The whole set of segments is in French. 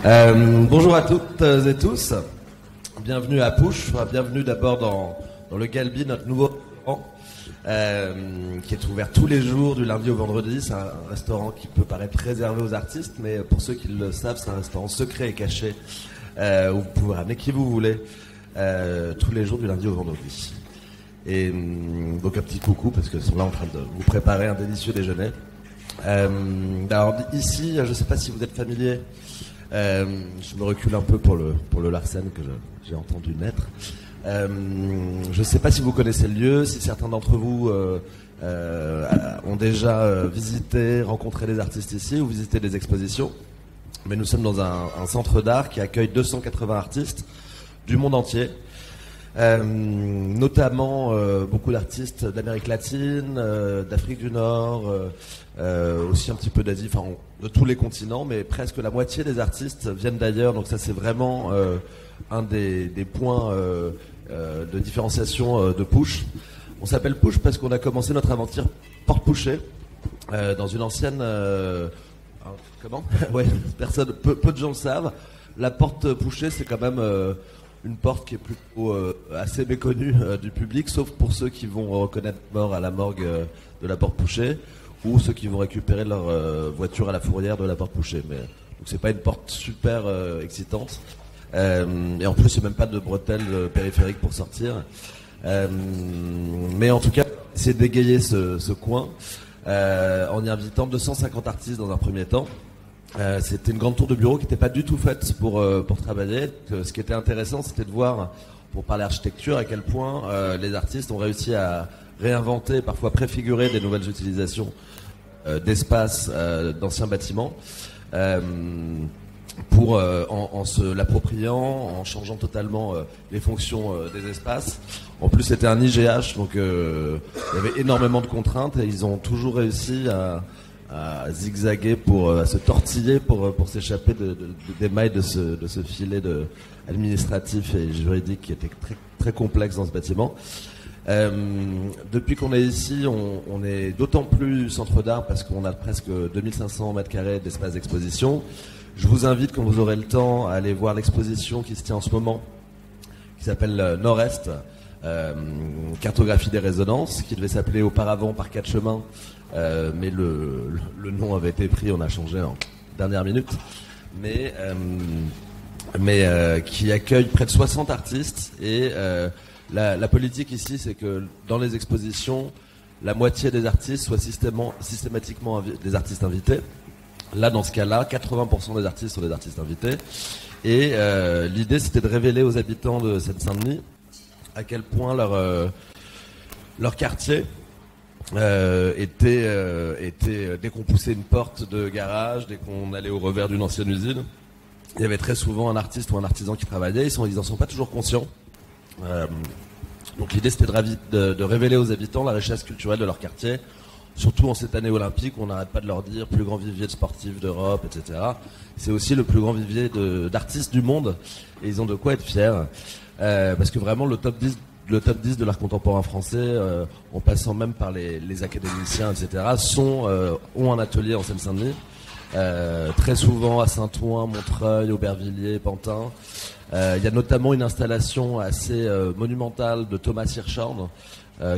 Bonjour à toutes et tous, bienvenue à Pouche, bienvenue d'abord dans le Galbi, notre nouveau restaurant qui est ouvert tous les jours du lundi au vendredi. C'est un restaurant qui peut paraître réservé aux artistes, mais pour ceux qui le savent, c'est un restaurant secret et caché où vous pouvez ramener qui vous voulez tous les jours du lundi au vendredi. Et donc un petit coucou parce qu'ils sont là en train de vous préparer un délicieux déjeuner. Alors ici, je ne sais pas si vous êtes familier. Je me recule un peu pour le Larsen que j'ai entendu naître. Je ne sais pas si vous connaissez le lieu, si certains d'entre vous ont déjà visité, rencontré des artistes ici ou visité des expositions. Mais nous sommes dans un centre d'art qui accueille 280 artistes du monde entier. Notamment beaucoup d'artistes d'Amérique latine, d'Afrique du Nord, aussi un petit peu d'Asie, enfin de tous les continents, mais presque la moitié des artistes viennent d'ailleurs, donc ça c'est vraiment un des points de différenciation de Pouche. On s'appelle Pouche parce qu'on a commencé notre aventure Porte Pouchet dans une ancienne... comment ouais, peu de gens le savent. La Porte Pouchet, c'est quand même... une porte qui est plutôt assez méconnue du public, sauf pour ceux qui vont reconnaître mort à la morgue de la Porte Pouchet, ou ceux qui vont récupérer leur voiture à la fourrière de la Porte Pouchet. Mais donc c'est pas une porte super excitante, et en plus il n'y a même pas de bretelles périphériques pour sortir. Mais en tout cas, c'est d'égayer ce coin en y invitant 250 artistes dans un premier temps. C'était une grande tour de bureau qui n'était pas du tout faite pour travailler. Ce qui était intéressant, c'était de voir, pour parler architecture, à quel point les artistes ont réussi à réinventer, parfois préfigurer des nouvelles utilisations d'espaces d'anciens bâtiments pour en se l'appropriant, en changeant totalement les fonctions des espaces. En plus, c'était un IGH, donc il y avait énormément de contraintes et ils ont toujours réussi à zigzaguer, à se tortiller pour s'échapper des mailles de ce filet administratif et juridique qui était très, très complexe dans ce bâtiment. Depuis qu'on est ici, on est d'autant plus centre d'art parce qu'on a presque 2500 mètres carrés d'espace d'exposition. Je vous invite, quand vous aurez le temps, à aller voir l'exposition qui se tient en ce moment, qui s'appelle Nord-Est, cartographie des résonances, qui devait s'appeler auparavant Par quatre chemins. Mais le nom avait été pris, on a changé en dernière minute, mais qui accueille près de 60 artistes et la politique ici, c'est que dans les expositions, la moitié des artistes soient systématiquement des artistes invités. Là, dans ce cas-là, 80% des artistes sont des artistes invités et l'idée, c'était de révéler aux habitants de Seine-Saint-Denis à quel point leur quartier dès qu'on poussait une porte de garage, dès qu'on allait au revers d'une ancienne usine, il y avait très souvent un artiste ou un artisan qui travaillait. Ils n'en sont pas toujours conscients. Donc l'idée, c'était de révéler aux habitants la richesse culturelle de leur quartier, surtout en cette année olympique où on n'arrête pas de leur dire plus grand vivier de sportifs d'Europe, etc. C'est aussi le plus grand vivier d'artistes du monde et ils ont de quoi être fiers parce que vraiment le top 10 de l'art contemporain français, en passant même par les académiciens, etc., ont un atelier en Seine-Saint-Denis, très souvent à Saint-Ouen, Montreuil, Aubervilliers, Pantin. Il y a notamment une installation assez monumentale de Thomas Hirschhorn,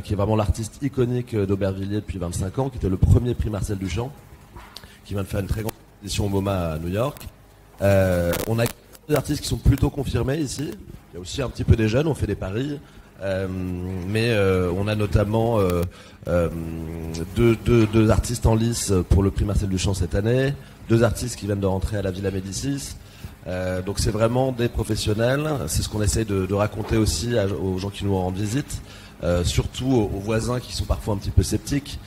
qui est vraiment l'artiste iconique d'Aubervilliers depuis 25 ans, qui était le premier prix Marcel Duchamp, qui vient de faire une très grande exposition au MoMA à New York. On a des artistes qui sont plutôt confirmés ici. Il y a aussi un petit peu des jeunes, on fait des paris. Mais on a notamment deux artistes en lice pour le prix Marcel Duchamp cette année, 2 artistes qui viennent de rentrer à la Villa Médicis. Donc c'est vraiment des professionnels. C'est ce qu'on essaye de raconter aussi aux gens qui nous rendent visite, surtout aux voisins qui sont parfois un petit peu sceptiques.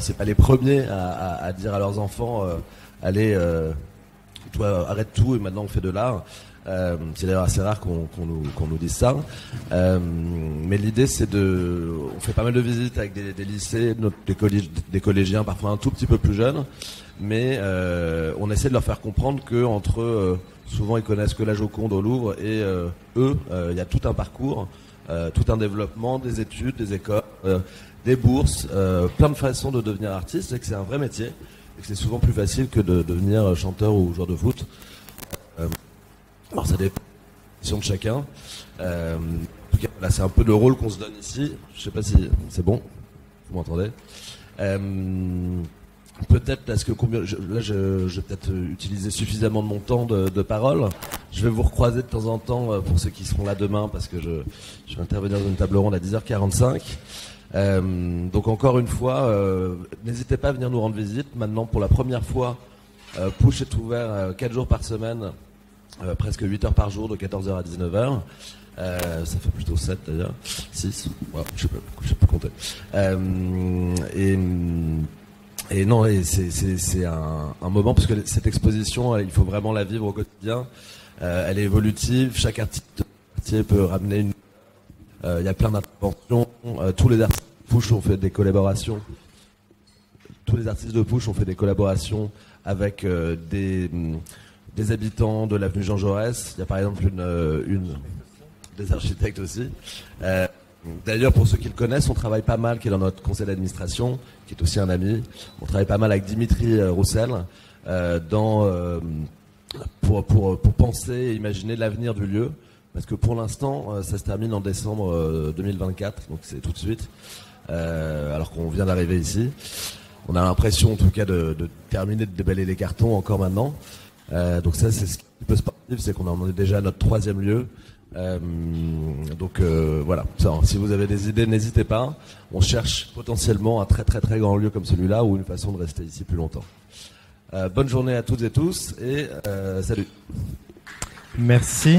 C'est pas les premiers à dire à leurs enfants allez, toi arrête tout et maintenant on fait de l'art. C'est d'ailleurs assez rare qu'on nous dise ça, mais l'idée c'est on fait pas mal de visites avec des lycées, des collégiens parfois un tout petit peu plus jeunes, mais on essaie de leur faire comprendre que entre eux, souvent ils connaissent que la Joconde au Louvre et eux, il y a tout un parcours, tout un développement, des études, des écoles, des bourses, plein de façons de devenir artiste, et que c'est un vrai métier et que c'est souvent plus facile que de devenir chanteur ou joueur de foot. Alors ça dépend de chacun. En tout cas, là, c'est un peu le rôle qu'on se donne ici. Je sais pas si c'est bon. Vous m'entendez? Peut-être parce que je vais peut-être utiliser suffisamment de mon temps de parole. Je vais vous recroiser de temps en temps pour ceux qui seront là demain parce que je vais intervenir dans une table ronde à 10h45. Donc encore une fois, n'hésitez pas à venir nous rendre visite. Maintenant, pour la première fois, Push est ouvert 4 jours par semaine, presque 8 heures par jour, de 14h à 19h. Ça fait plutôt 7 d'ailleurs, 6, ouais, je sais pas compter. Et non, c'est un moment, parce que cette exposition, il faut vraiment la vivre au quotidien. Elle est évolutive, chaque artiste peut ramener une... Il y a plein d'interventions, tous les artistes de Push ont fait des collaborations. Tous les artistes de Push ont fait des collaborations avec des habitants de l'avenue Jean Jaurès. Il y a par exemple des architectes aussi. D'ailleurs, pour ceux qui le connaissent, on travaille pas mal, qui est dans notre conseil d'administration, qui est aussi un ami. On travaille pas mal avec Dimitri Roussel pour penser et imaginer l'avenir du lieu. Parce que pour l'instant, ça se termine en décembre 2024, donc c'est tout de suite, alors qu'on vient d'arriver ici. On a l'impression, en tout cas, de terminer de déballer les cartons encore maintenant. Donc ça, c'est ce qui peut se passer, c'est qu'on en est déjà à notre 3e lieu. Donc voilà, si vous avez des idées, n'hésitez pas. On cherche potentiellement un très très très grand lieu comme celui-là ou une façon de rester ici plus longtemps. Bonne journée à toutes et tous et salut. Merci.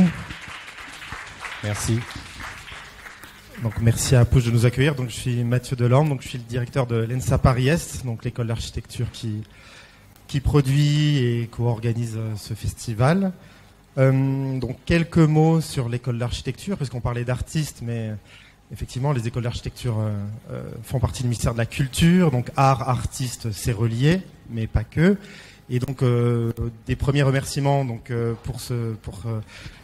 Donc merci à Push de nous accueillir. Donc je suis Mathieu Delorme, donc je suis le directeur de l'ENSA Paris Est, donc l'école d'architecture qui produit et co-organise ce festival. Donc quelques mots sur l'école d'architecture, parce qu'on parlait d'artistes, mais effectivement les écoles d'architecture font partie du ministère de la Culture, donc art, artiste, c'est relié, mais pas que. Et donc des premiers remerciements donc pour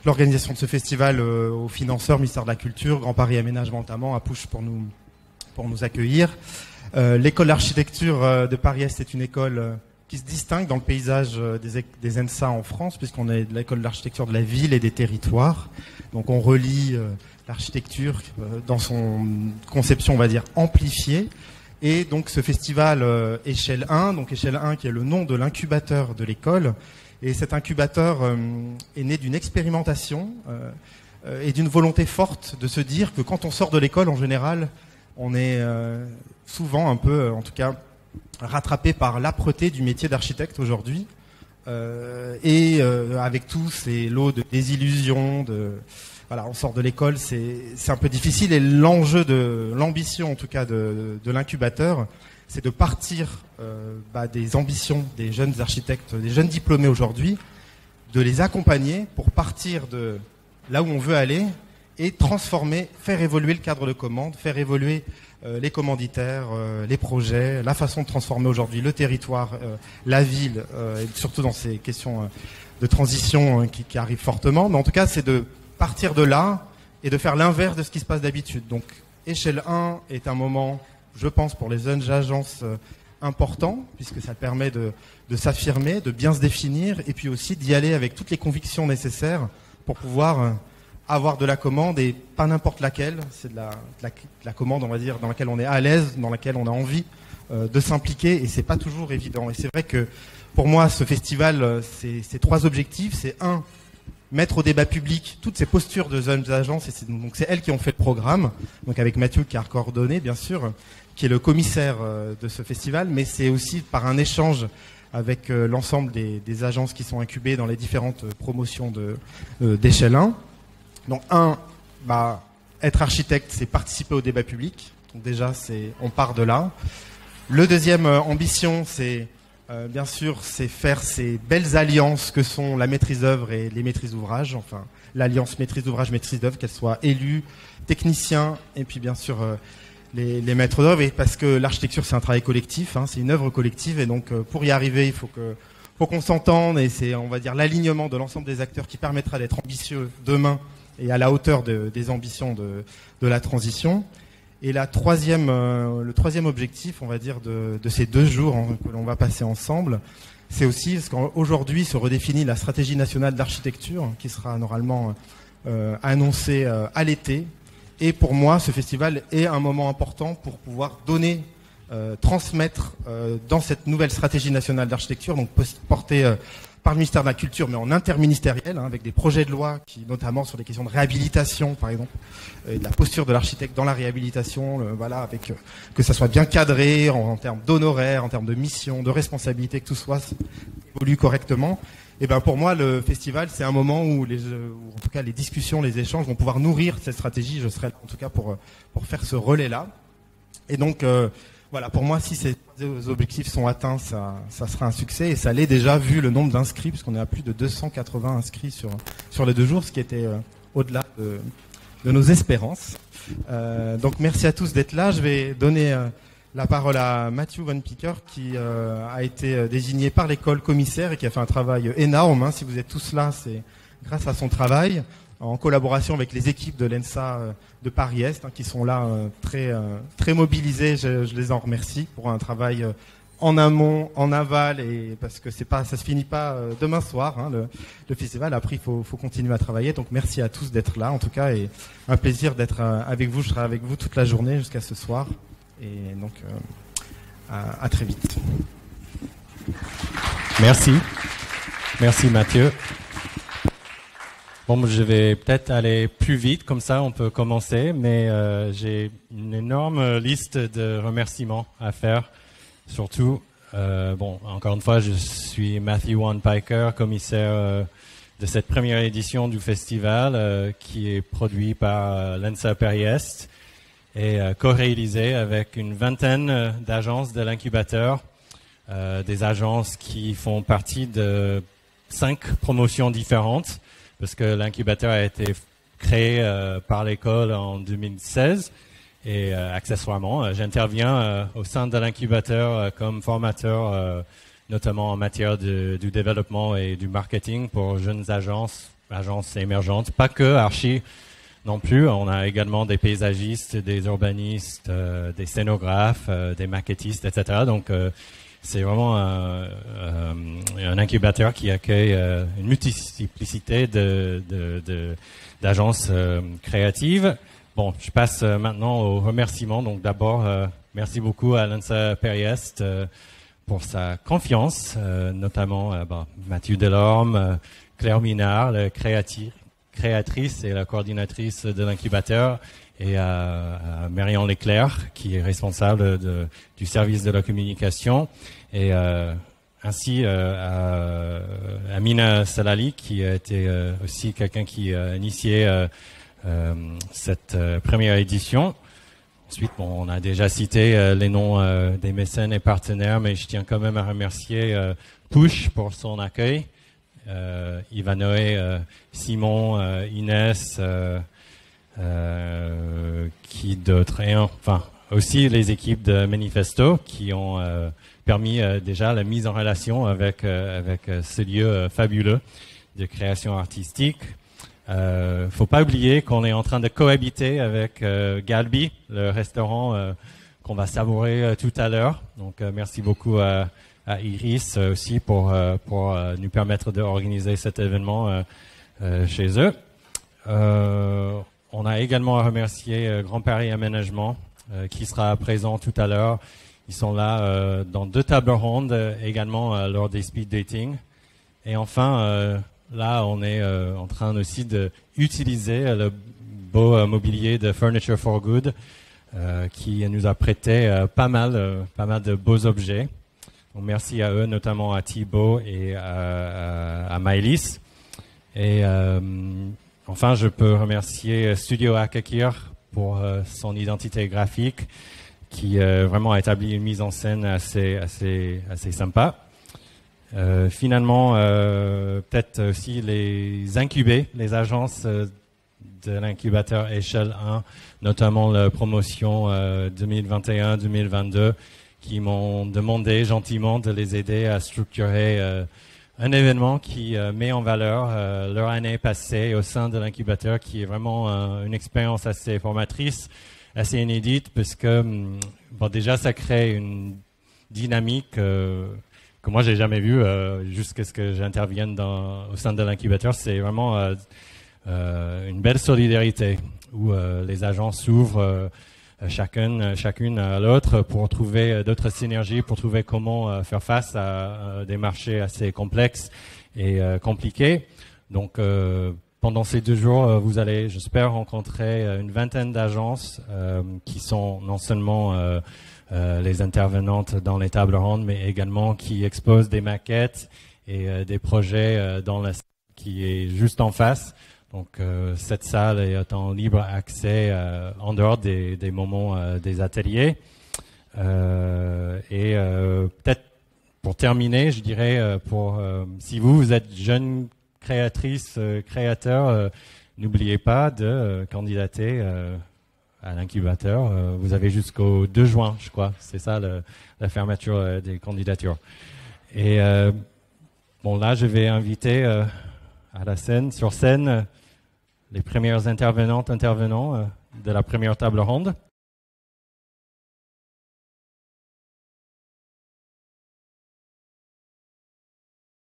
l'organisation de ce festival aux financeurs, ministère de la Culture, Grand Paris Aménagement notamment, à Push pour nous accueillir. L'école d'architecture de Paris Est est une école qui se distingue dans le paysage des ENSA en France, puisqu'on est de l'école d'architecture de la ville et des territoires. Donc on relie l'architecture dans son conception, on va dire, amplifiée. Et donc ce festival Échelle 1, donc Échelle 1 qui est le nom de l'incubateur de l'école. Et cet incubateur est né d'une expérimentation et d'une volonté forte de se dire que quand on sort de l'école, en général, on est souvent un peu, en tout cas, rattrapé par l'âpreté du métier d'architecte aujourd'hui. Avec tous ces lots de désillusions, voilà, on sort de l'école, c'est un peu difficile. Et l'ambition en tout cas de l'incubateur, c'est de partir des ambitions des jeunes architectes, des jeunes diplômés aujourd'hui, de les accompagner pour partir de là où on veut aller et transformer, faire évoluer le cadre de commande, faire évoluer les commanditaires, les projets, la façon de transformer aujourd'hui le territoire, la ville, et surtout dans ces questions de transition qui arrivent fortement. Mais en tout cas, c'est de partir de là et de faire l'inverse de ce qui se passe d'habitude. Donc, Échelle 1 est un moment, je pense, pour les jeunes agences important, puisque ça permet de s'affirmer, de bien se définir, et puis aussi d'y aller avec toutes les convictions nécessaires pour pouvoir avoir de la commande, et pas n'importe laquelle. C'est de la commande, on va dire, dans laquelle on est à l'aise, dans laquelle on a envie de s'impliquer, et c'est pas toujours évident. Et c'est vrai que pour moi, ce festival, c'est 3 objectifs. C'est 1, mettre au débat public toutes ces postures de jeunes agences, et donc c'est elles qui ont fait le programme, donc avec Mathieu qui a coordonné, bien sûr, qui est le commissaire de ce festival, mais c'est aussi par un échange avec l'ensemble des agences qui sont incubées dans les différentes promotions d'Échelle 1. Donc être architecte, c'est participer au débat public. Donc déjà, on part de là. Le deuxième ambition, c'est bien sûr, c'est faire ces belles alliances que sont la maîtrise d'œuvre et les maîtrises d'ouvrage. Enfin, l'alliance maîtrise d'ouvrage, maîtrise d'œuvre, qu'elle soit élue, technicien, et puis bien sûr les maîtres d'œuvre. Et parce que l'architecture, c'est un travail collectif, hein, c'est une œuvre collective, et donc pour y arriver, il faut qu'on s'entende, et c'est, on va dire, l'alignement de l'ensemble des acteurs qui permettra d'être ambitieux demain et à la hauteur des ambitions de la transition. Et le troisième objectif, on va dire, de ces 2 jours que l'on va passer ensemble, c'est aussi parce qu'aujourd'hui se redéfinit la stratégie nationale d'architecture qui sera normalement annoncée à l'été. Et pour moi, ce festival est un moment important pour pouvoir donner, transmettre dans cette nouvelle stratégie nationale d'architecture, donc portée par le ministère de la Culture, mais en interministériel, avec des projets de loi qui, notamment sur les questions de réhabilitation, par exemple, et de la posture de l'architecte dans la réhabilitation, avec que ça soit bien cadré en termes d'honoraires, en termes de mission, de responsabilité, que tout soit évolue correctement. Et ben pour moi, le festival, c'est un moment où en tout cas les discussions, les échanges vont pouvoir nourrir cette stratégie. Je serai là, en tout cas, pour faire ce relais-là. Et donc, pour moi, si ces objectifs sont atteints, ça sera un succès. Et ça l'est déjà, vu le nombre d'inscrits, puisqu'on est à plus de 280 inscrits sur les 2 jours, ce qui était au-delà de nos espérances. Donc, merci à tous d'être là. Je vais donner la parole à Matthew Van Picker, qui a été désigné par l'école commissaire et qui a fait un travail énorme. Si vous êtes tous là, c'est grâce à son travail, en collaboration avec les équipes de l'ENSA de Paris-Est, qui sont là très mobilisées. Je les en remercie pour un travail en amont, en aval, et parce que ça se finit pas demain soir, le festival. Après, il faut continuer à travailler. Donc, merci à tous d'être là, en tout cas, et un plaisir d'être avec vous. Je serai avec vous toute la journée jusqu'à ce soir. Et donc, à très vite. Merci. Merci Mathieu. Bon, je vais peut-être aller plus vite, comme ça on peut commencer, mais j'ai une énorme liste de remerciements à faire. Surtout, encore une fois, je suis Matthew Van Picker, commissaire de cette première édition du festival qui est produit par l'ENSA Paris-Est et co-réalisé avec une vingtaine d'agences de l'incubateur, des agences qui font partie de 5 promotions différentes, parce que l'incubateur a été créé par l'école en 2016 et accessoirement, j'interviens au sein de l'incubateur comme formateur, notamment en matière du développement et du marketing pour jeunes agences émergentes, pas que archi non plus. On a également des paysagistes, des urbanistes, des scénographes, des maquettistes, etc. Donc, c'est vraiment un incubateur qui accueille une multiplicité d'agences créatives. Bon, je passe maintenant aux remerciements. Donc, d'abord, merci beaucoup à l'ENSA Paris-Est pour sa confiance, notamment Mathieu Delorme, Claire Minard, la créatrice et la coordinatrice de l'incubateur, et à Marion Leclerc, qui est responsable du service de la communication, et ainsi à Amina Salali, qui a été aussi quelqu'un qui a initié cette première édition. Ensuite, on a déjà cité les noms des mécènes et partenaires, mais je tiens quand même à remercier Push pour son accueil, Ivanoé, Simon, Inès, qui d'autres, et enfin aussi les équipes de Manifesto qui ont permis déjà la mise en relation avec ce lieu fabuleux de création artistique. Faut pas oublier qu'on est en train de cohabiter avec Galbi, le restaurant qu'on va savourer tout à l'heure. Donc merci beaucoup à Iris aussi pour nous permettre d'organiser cet événement chez eux. On a également à remercier Grand Paris Aménagement qui sera présent tout à l'heure. Ils sont là dans 2 tables rondes également lors des speed dating. Et enfin, là, on est en train aussi de utiliser le beau mobilier de Furniture for Good qui nous a prêté pas mal de beaux objets. Donc, merci à eux, notamment à Thibaut et à Maëlys. Et enfin, je peux remercier Studio Akakir pour son identité graphique qui vraiment a établi une mise en scène assez sympa. Finalement, peut-être aussi les incubés, les agences de l'incubateur Échelle 1, notamment la promotion 2021-2022, qui m'ont demandé gentiment de les aider à structurer un événement qui met en valeur leur année passée au sein de l'incubateur, qui est vraiment une expérience assez formatrice, assez inédite parce que bon, déjà ça crée une dynamique que moi j'ai jamais vue jusqu'à ce que j'intervienne au sein de l'incubateur. C'est vraiment une belle solidarité où les agents s'ouvrent chacune à l'autre pour trouver d'autres synergies, pour trouver comment faire face à des marchés assez complexes et compliqués. Donc pendant ces 2 jours, vous allez, j'espère, rencontrer une vingtaine d'agences qui sont non seulement les intervenantes dans les tables rondes, mais également qui exposent des maquettes et des projets dans la salle qui est juste en face. Donc cette salle est en libre accès en dehors des moments des ateliers. Et peut-être pour terminer, je dirais, si vous êtes jeune créatrice, créateur, n'oubliez pas de candidater à l'incubateur. Vous avez jusqu'au 2 juin, je crois. C'est ça la fermeture des candidatures. Et bon, là, je vais inviter sur scène, les premières intervenants de la première table ronde.